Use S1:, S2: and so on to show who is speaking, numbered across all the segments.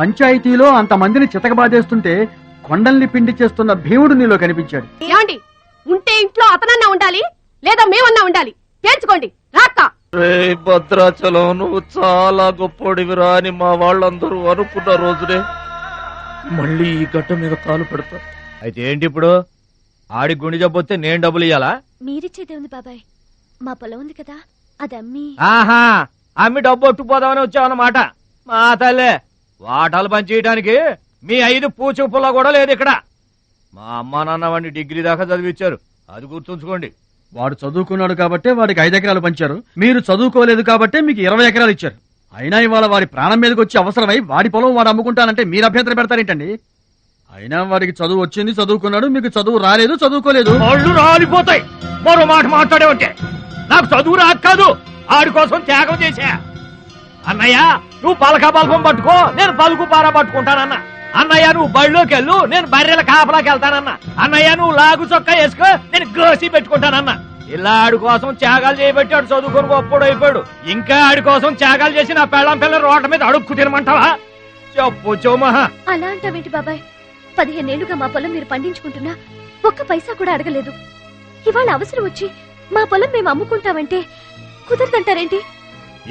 S1: పంచాయతీలో అంతమందిని చితకబాదేస్తుంటే కొండల్ని పిండి చేస్తున్న భీముడు నీలో కనిపించాడు.
S2: ఏమండి, ఉంటే ఇంట్లో అతనన్నా ఉండాలి, లేదా మేమన్నా ఉండాలి. తేల్చుకోండి. రాక్క
S3: భద్రాచలం, నువ్వు చాలా గొప్పోడివిరా అని మా వాళ్ళందరూ అనుకున్న రోజునే మళ్ళీ ఈ గడ్డ మీద కాలు పెడతారు.
S4: అయితే ఏంటి ఇప్పుడు? ఆడి గుండె జబ్బొస్తే నేను డబ్బులు ఇయ్యాలా?
S5: మీరిచ్చేదే ఉంది బాబాయ్, మా పొలం ఉంది కదా, అది అమ్మి.
S4: ఆహా, అమ్మి డబ్బు ఒట్టుకుపోదామని వచ్చావన్నమాట. మా తల్లే, వాటాలు పనిచేయడానికి మీ 5 పూచు పుల్ల కూడా లేదు ఇక్కడ. మా అమ్మా నాన్న వాడిని డిగ్రీ దాకా చదివించారు, అది గుర్తుంచుకోండి.
S1: వాడు చదువుకున్నాడు కాబట్టే వాడికి 5 ఎకరాలు పంచారు, మీరు చదువుకోలేదు కాబట్టే మీకు 20 ఎకరాలు ఇచ్చారు. అయినా ఇవాళ వాడి ప్రాణం మీదకి వచ్చి అవసరమై వాడి పొలం వాడు అమ్ముకుంటానంటే మీరు అభ్యంతరం పెడతారేంటండి? అయినా వాడికి చదువు వచ్చింది, చదువుకున్నాడు, మీకు చదువు రాలేదు, చదువుకోలేదు.
S4: వాళ్ళు రాలిపోతాయి మరో మాట మాట్లాడే ఉంటే. నాకు చదువు రాక కాదు, ఆడి కోసం త్యాగం చేశా. అన్నయ్య, నువ్వు పలక బల్పం పట్టుకో, నేను పలుకు పార పట్టుకుంటానన్నా. అన్నయ్య, నువ్వు బళ్ళోకి వెళ్ళు, నేను బర్రెల కాపలాకి వెళ్తానన్నా. అన్నయ్య, నువ్వు లాగు చొక్కా వేసుకో, నేను గోసి పెట్టుకుంటానన్నా. ఇలా ఆడి కోసం త్యాగాలు చేయబట్టి ఆడు చదువుకొని గొప్పడు అయిపోయాడు. ఇంకా ఆడి కోసం త్యాగాలు చేసి నా పెళ్ళం పిల్లల రోడ్ల మీద అడుక్కు తినమంటావా? చెప్పు చోమహా.
S5: అలా అంటావేంటి బాబాయ్? 15 ఏళ్లుగా మా పొలం మీరు పండించుకుంటున్నా ఒక్క పైసా కూడా అడగలేదు. ఇవాళ అవసరం వచ్చి మా పొలం మేము అమ్ముకుంటామంటే కుదరదంటారేంటి?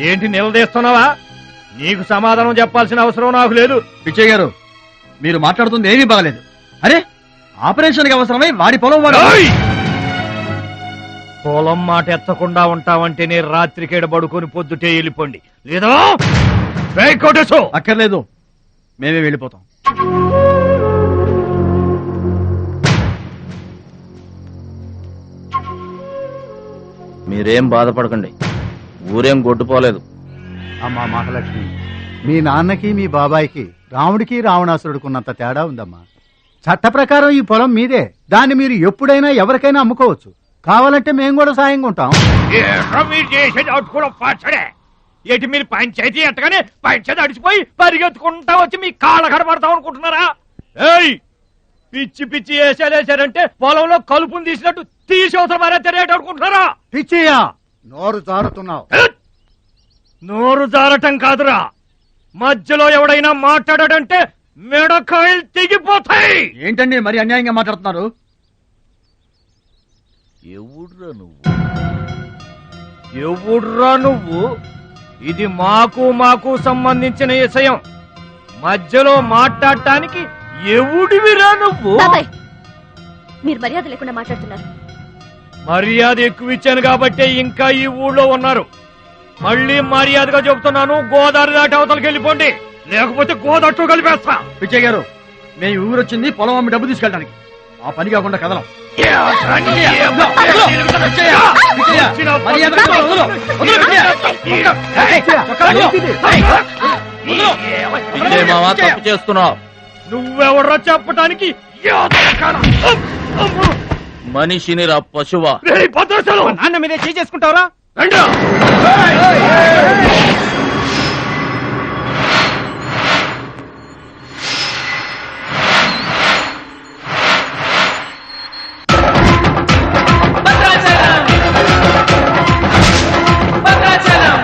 S4: ఏంటి నిలదీస్తున్నావా? నీకు సమాధానం చెప్పాల్సిన అవసరం నాకు లేదు.
S1: పిచ్చయ్య గారు, మీరు మాట్లాడుతుంది ఏమీ బాగలేదు. అరే, ఆపరేషన్ కి అవసరమై వాడి పొలం వాడు.
S4: పొలం మాట ఎత్తకుండా ఉంటావంటే నేను రాత్రికేడ పడుకొని పొద్దుటే వెళ్ళిపోండి, లేదా
S1: అక్కర్లేదు, మేమే వెళ్ళిపోతాం.
S3: మీరేం బాధపడకండి, ఊరేం గొడ్డుపోలేదు.
S6: అమ్మా మహాలక్ష్మి, మీ నాన్నకి మీ బాబాయికి రాముడికి రావణాసురుడుకున్నంత తేడా ఉందమ్మా. చట్ట ప్రకారం ఈ పొలం మీదే, దాన్ని మీరు ఎప్పుడైనా ఎవరికైనా అమ్ముకోవచ్చు. కావాలంటే మేము కూడా సాయంగా ఉంటాం.
S4: ఏంటి మీరు పంచాయతీ ఎట్టగానే పంచాయతీ అడిచిపోయి పరిగెత్తుకుంటా వచ్చి మీ కాళ్ళ కడబడతాం అనుకుంటున్నారా? ఏయ్, పిచ్చి పిచ్చి వేసారంటే పొలంలో కలుపుని తీసినట్టు తీసి అవసరం మరేట అనుకుంటున్నారా?
S6: పిచ్చియా, నోరు జారుతున్నావు.
S4: నోరు జారటం కాదురా, మధ్యలో ఎవడైనా మాట్లాడాడంటే మెడకాయలు తెగిపోతాయి.
S1: ఏంటండి మరి అన్యాయంగా మాట్లాడుతున్నారు?
S4: ఎవడ్రా నువ్వు? ఇది మాకు సంబంధించిన విషయం. మధ్యలో మాట్లాడటానికి ఎవడివిరా నువ్వు?
S5: బాబాయ్, మీరు మర్యాద లేకుండా మాట్లాడుతున్నారు.
S4: మర్యాద ఎక్కువ ఇచ్చాను కాబట్టే ఇంకా ఈ ఊళ్ళో ఉన్నారు. మళ్ళీ మర్యాదగా చెబుతున్నాను, గోదావరి దాటి అవతలకి వెళ్ళిపోండి, లేకపోతే గోదట్టు కలిపేస్తా.
S1: పిచ్చయ్య గారు, మేము ఊరొచ్చింది పొలం అమ్మి డబ్బు తీసుకెళ్ళడానికి, ఆ పని కాకుండా కదలం.
S3: తప్పు చేస్తున్నావు.
S4: నువ్వెవరో చెప్పటానికి
S3: మనిషిని రా పశువా.
S4: నాన్న మీదే చేసుకుంటావరా?
S7: భద్రాచలం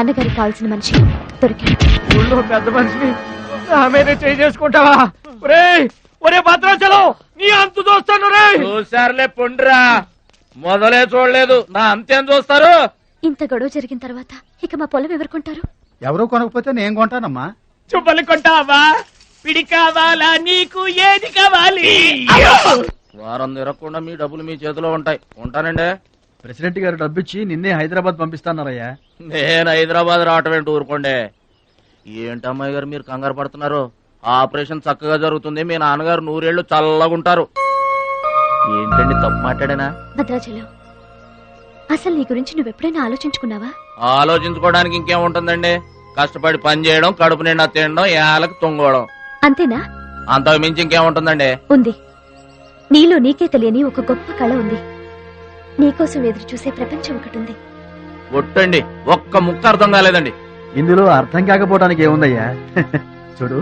S5: నాన్నగారికి కావాల్సిన మనిషి దొరికాడు.
S4: ఊళ్ళో పెద్ద మనిషిని నా మీద చేసుకుంటావా? ఒరే భద్రాచలం, నీ అంతు చూస్తాను రే.
S3: చూసారులే పొండ్రా, మొదలే చూడలేదు, నా అంతేం చూస్తారు?
S5: ఇంత గొడవ జరిగిన తర్వాత ఇక మా పొలం ఎవరు కొంటారు?
S6: ఎవరూ కొనకపోతే నేను కొంటానమ్మా.
S4: చుబ్బలు కొంటావా? పిడి కావాలా నీకు? ఏది కావాలి?
S3: వారం తిరగకుండా మీ డబ్బులు మీ చేతిలో ఉంటాయి. ఉంటానండి.
S1: ప్రెసిడెంట్ గారు డబ్బిచ్చి నిన్నే హైదరాబాద్ పంపిస్తాన్నారయ్యా.
S3: నేను హైదరాబాద్ రావటం ఏంటి, ఊరుకోండి. ఏంటమ్మాయి గారు మీరు కంగారు పడుతున్నారు? ఆపరేషన్ చక్కగా జరుగుతుంది, మీ నాన్నగారు 100 ఏళ్లు చల్లగుంటారు. ఏంటండి తప్పు మాట్లాడేనా?
S5: భద్రాచలం, అసలు నీ గురించి నువ్వెప్పుడైనా ఆలోచించుకున్నావా?
S3: ఆలోచించుకోవడానికి ఇంకేముంటుందండి? కష్టపడి పని చేయడం, కడుపు నిండా తినడం, ఏళ్ళకి తొంగోవడం,
S5: అంతేనా?
S3: అంతకు మించి ఇంకేముంటుందండి?
S5: ఉంది. నీలో నీకే తెలియని ఒక గొప్ప కళ ఉంది. నీకోసం ఎదురు చూసే ప్రపంచం ఒకటి ఉంది.
S3: ఒట్టండి, ఒక్క ముక్క అర్థం కాలేదండి.
S1: ఇందులో అర్థం కాకపోవడానికి ఏముందయ్యా? చూడు,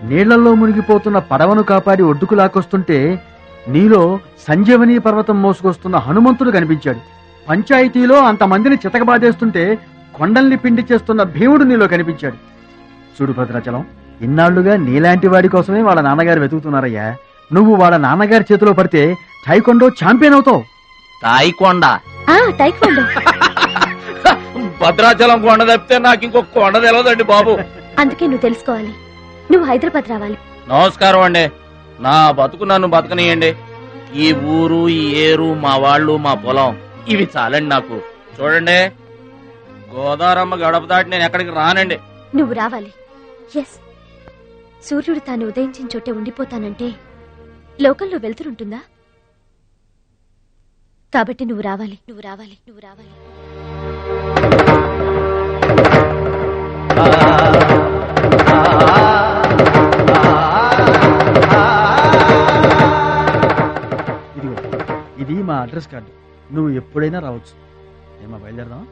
S1: నీళ్లలో మునిగిపోతున్న పడవను కాపాడి ఒడ్డుకు లాక్కొస్తుంటే నీలో సంజీవని పర్వతం మోసుకొస్తున్న హనుమంతుడు కనిపించాడు. పంచాయతీలో అంతమందిని చితకబాదేస్తుంటే కొండల్ని పిండి చేస్తున్న భీముడు నీలో కనిపించాడు. చూడు భద్రాచలం, ఇన్నాళ్లుగా నీలాంటి వాడి కోసమే వాళ్ళ నాన్నగారు వెతుకుతున్నారయ్యా. నువ్వు వాళ్ళ నాన్నగారి చేతిలో పడితే టైకొండో ఛాంపియన్ అవుతావు.
S3: తాయికొండ
S5: టైక్వాండో.
S3: భద్రాచలం కొండ తప్పితే నాకు ఇంకొక కొండ తెలియదండి బాబు.
S5: అందుకే నువ్వు తెలుసుకోవాలి. నువ్వు హైదరాబాద్ రావాలి.
S3: నమస్కారం అండి, నా బతుకు నన్ను బతకనియండి. ఈ ఊరు, ఈ ఏరు, మా వాళ్ళు, మా పొలం, ఇవి చాలండి నాకు. చూడండి, గోదారమ్మ గడప దాటి నేను ఎక్కడికి రానండి.
S5: నువ్వు రావాలి. ఎస్, సూర్యుడు తాను ఉదయించిన చోటే ఉండిపోతానంటే లోకంలో వెళ్తురుంటుందా? కాబట్టి నువ్వు రావాలి, నువ్వు రావాలి, నువ్వు రావాలి.
S1: ఇదిగో, ఇది మా అడ్రస్ కార్డు. నువ్వు ఎప్పుడైనా రావచ్చు. ఏమా బయలుదేరదాం?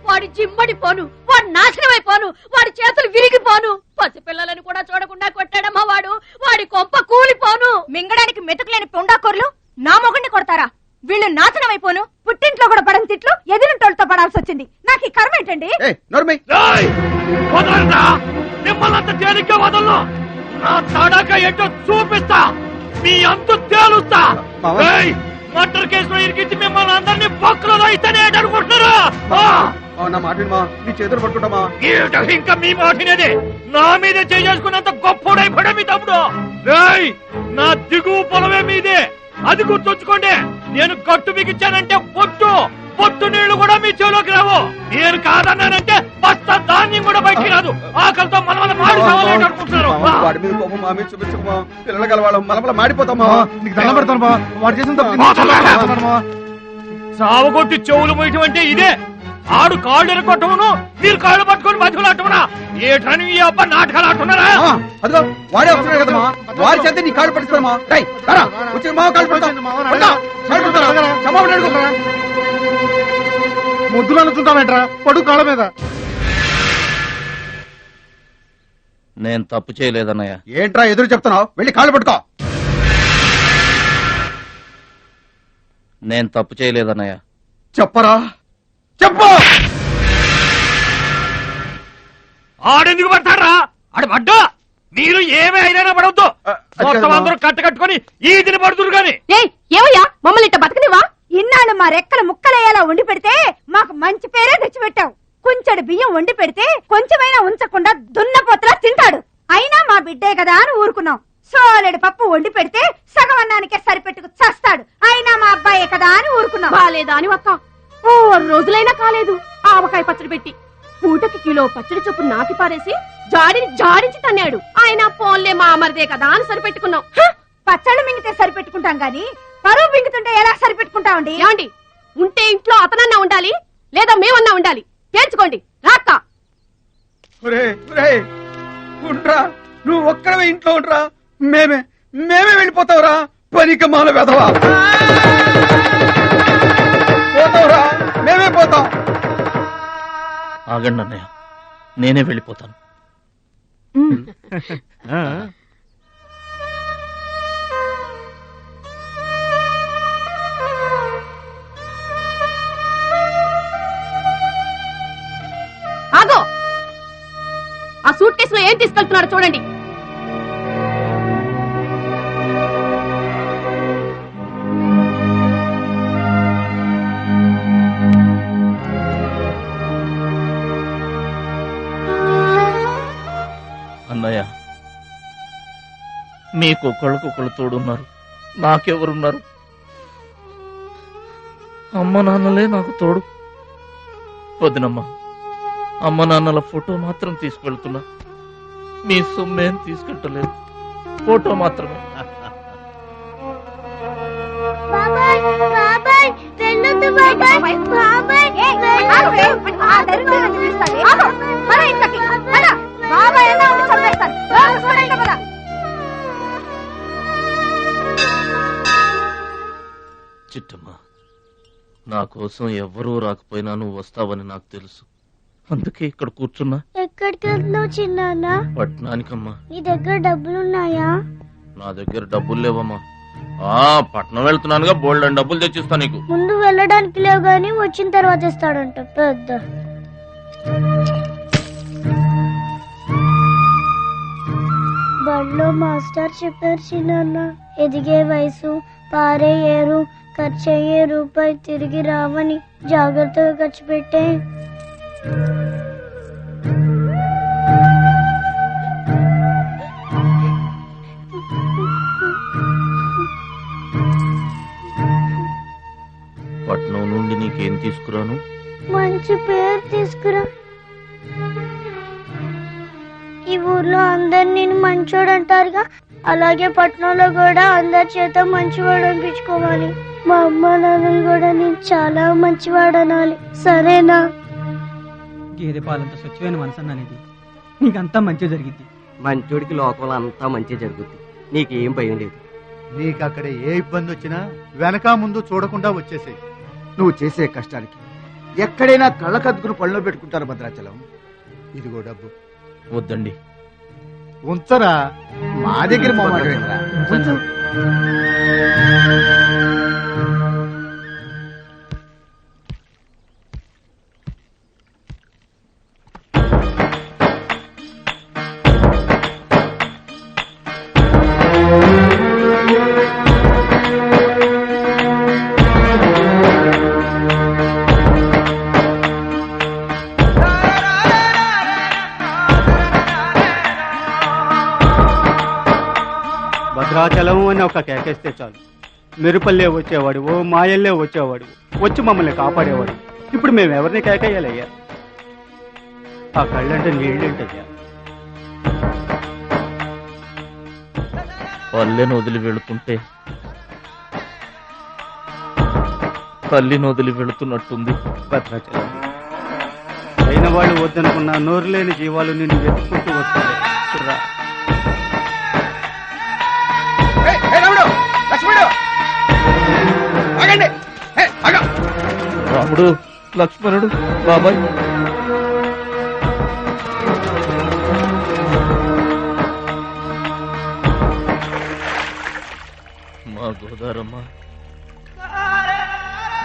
S2: వాడి జిమ్మడి పోను, వాడు నాశనం అయిపోను, వాడి చేతులు విరిగిపోను. పసిపిల్లలను కూడా చూడకుండా కొట్టాడమ్మా వాడు. వాడి కొంప కూలిపోను. మింగడానికి మెతుకులేని పొండాకోర్లు నా మొగుడిని కొడతారా? వీళ్ళు నాశనం అయిపోను. పుట్టింట్లో కూడా పడని తిట్లు ఎదురింటోళ్ళతో పడాల్సి వచ్చింది. నాకు ఈ కర్మ ఏంటండి?
S4: మిమ్మల్ని అంత తేలిగ్గా వదలను. నా తడాక ఏంటో చూపిస్తా, మీ అంతు తేలుస్తా. మర్డర్ కేసులో ఇరికించి మిమ్మల్ని అందరినీ పక్కలో ఇస్తేనే అనుకుంటున్నారా?
S6: నా మాట నీ చేతులు పట్టుకుంటామా?
S4: ఇంకా మీ మాటినేది. నా మీద చేసుకున్నంత గొప్పోడైపోయా మీ తమ్ముడు. నా దిగువ పొలమే మీదే, అది గుర్తుంచుకోండి. నేను కట్టు బిగించానంటే పొట్టు నీళ్లు కూడా మీ చెవులోకి రావు. నేను కాదన్నానంటే బస్తా ధాన్యం కూడా బయటికి రాదు. ఆకలితో మనల్ని మాడి చావాలని అనుకుంటున్నారు.
S6: వాడి మీద కోపం మా మీద చూపించమా? పిల్లల కలవాళ్ళం మనవల మాడిపోతామా? నీకు దండం పెడతాను. వాడు చేసిన
S4: సావగొట్టి చెవులు మొయ్యటం అంటే ఇదే. ఆడు కాళ్ళు ఎరగొట్టవును, మీరు కాళ్ళు పట్టుకొని మధ్యలో అట్టమనా? ఏటని ఈ అబ్బా నాటకాలు ఆడుతున్నారా?
S6: అదిగో వాడే వస్తున్నాడు కదమ్మా, వాడి చేత నీ కాళ్ళు పట్టిస్తామా? వచ్చి మా కాళ్ళు ముద్దులు అనుకుంటామేట్రా? పడు కాళ్ళ మీద.
S3: నేను తప్పు చేయలేదన్నయ్య.
S6: ఏంట్రా ఎదురు చెప్తున్నావు? వెళ్ళి కాళ్ళు పట్టుకో.
S3: నేను తప్పు చేయలేదన్నయ్య.
S6: చెప్పరా, చెప్పు.
S4: ఆడెందుకు పడతారా? ఆడు పడ్డా మీరు ఏమీ అయినా పడవద్దు. మొత్తం అందరూ కట్టుకొని ఈదిని పడుతురు గాని.
S2: ఏమయ్యా మమ్మల్ని ఇట్ట బతకనివా? ఇన్నాళ్ళు మా రెక్కల ముక్కలయ్యేలా వండి పెడితే మాకు మంచి పేరే తెచ్చిపెట్టావు. కొంచెడు బియ్యం వండి పెడితే కొంచెమైనా ఉంచకుండా దున్నపోతలా తింటాడు. అయినా మా బిడ్డే కదా అని ఊరుకున్నాం. సోలెడు పప్పు వండి పెడితే సగం అన్నానికే సరిపెట్టుకు చస్తాడు. అయినా మా అబ్బాయే కదా అని ఊరుకున్నాం. బాలేదా అని ఒక్క 4 రోజులైనా కాలేదు ఆవకాయ పచ్చడి పెట్టి. పూటకి కిలో పచ్చడి చొప్పు నాకి పారేసి జాడించి తన్నాడు. ఆయన పోన్లే మా అమర్దే కదా అని సరిపెట్టుకున్నాం. పచ్చళ్ళు మింగితే సరిపెట్టుకుంటాం గాని పరువు మింగుతుంటే ఎలా సరిపెట్టుకుంటామండి? ఏమండి, ఉంటే ఇంట్లో అతనన్నా ఉండాలి, లేదా మేమన్నా ఉండాలి. తేల్చుకోండి. రాక్క
S6: నువ్వు ఒక్కడవే ఇంట్లో ఉండరా. మేమే వెళ్ళిపోతావురా. పనికి మాల వెధవా. పోతావురా, మేమే పోతాం.
S3: ఆగండి అన్నయ్య, నేనే వెళ్ళిపోతాను.
S5: సూట్ లో ఏం తీసుకెళ్తున్నారో చూడండి.
S3: అన్నయ్య, మీకు ఒకళ్ళకొకళ్ళు తోడున్నారు, నాకెవరున్నారు? అమ్మ నాన్నలే నాకు తోడు. వదినమ్మా, అమ్మ నాన్నల ఫోటో మాత్రం తీసుకెళ్తున్నా, మీ సొమ్మేం తీసుకెళ్ళలేదు, ఫోటో మాత్రమే. చిట్టమ్మా, నా కోసం ఎవ్వరూ రాకపోయినా నువ్వు వస్తావని నాకు తెలుసు, అందుకే ఇక్కడ కూర్చున్నా.
S7: ఎక్కడికి వెళ్తున్నావు చిన్నాన్న?
S3: పట్నానికమ్మా.
S7: నీ దగ్గర డబ్బులున్నాయా?
S3: నా దగ్గర డబ్బులు లేవమ్మా. పట్నం వెళ్తున్నానుగా, బోల్డ్ అని డబ్బులు తెచ్చిస్తా నీకు.
S7: ముందు వెళ్ళడానికి లేవు గాని వచ్చిన తర్వాత ఇస్తాడంట పెద్ద. బడిలో మాస్టర్ చెప్పారు చిన్నాన్న, ఎదిగే వయసు, పారే ఏరు, ఖర్చయ్యే రూపాయి తిరిగి రావని, జాగ్రత్తగా ఖర్చు పెట్టే.
S3: పట్నం నుండి నీకేం తీసుకురాను?
S7: మంచి పేరు తీసుకురా. ఈ ఊర్లో అందరు నేను మంచోడు అంటారుగా, అలాగే పట్నంలో కూడా అందరి చేత మంచివాడు అనిపించుకోవాలి. మా అమ్మ నాన్నలు కూడా నేను చాలా మంచివాడు అనాలి, సరేనా?
S8: గేదె పాలంత స్వచ్ఛమైన మనసు అనేది నీకంతా మంచి జరిగింది.
S9: మంచోడికి లోకంలో అంతా మంచి జరుగుద్ది, నీకేం భయం లేదు.
S6: నీకు అక్కడ ఏ ఇబ్బంది వచ్చినా వెనక ముందు చూడకుండా వచ్చేసేయ్.
S10: నువ్వు చేసే కష్టానికి ఎక్కడైనా కళ్ళకద్దుకుని పళ్ళలో పెట్టుకుంటారు భద్రాచలం.
S6: ఇదిగో డబ్బు.
S3: వద్దండి.
S6: ఉంచరా,
S10: మా దగ్గర మొహమాటమేంట్రా?
S6: ఉంచు.
S8: భద్రాచలం అని ఒక కేకేస్తే చాలు, మెరుపల్లే వచ్చేవాడు, ఓ మాయల్లే వచ్చేవాడు, వచ్చి మమ్మల్ని కాపాడేవాడు. ఇప్పుడు మేము ఎవరిని కేకేయాలయ్యా? ఆ కళ్ళంటే నీళ్ళేంటయ్యా?
S3: పల్లెను వదిలి వెళుతుంటే తల్లిని వదిలి వెళుతున్నట్టుంది.
S8: భద్రాచలం అయిన వాళ్ళు వద్దనుకున్నా నోరు లేని జీవాలు నిన్ను వెతుక్కుంటూ వస్తాయి. చూడరా.
S3: రాముడు, లక్ష్మణుడు, బాబాయ్. మా గోదారమ్మ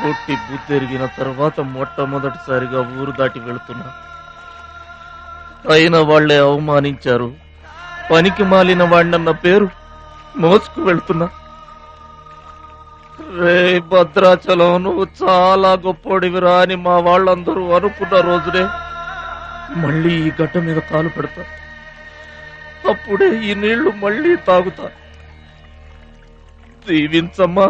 S3: పుట్టి బుద్ధెరిగిన తర్వాత మొట్టమొదటిసారిగా ఊరు దాటి వెళుతున్నా. అయిన వాళ్లే అవమానించారు, పనికి మాలిన వాడినన్న పేరు మోసుకు వెళ్తున్నా. రే భద్రాచలం, నువ్వు చాలా గొప్పోడివిరా అని మా వాళ్ళందరూ అనుకున్న రోజునే మళ్ళీ ఈ గడ్డ మీద కాలు పెడతా. అప్పుడే ఈ నీళ్లు మళ్ళీ తాగుతా. దీవించమ్మా.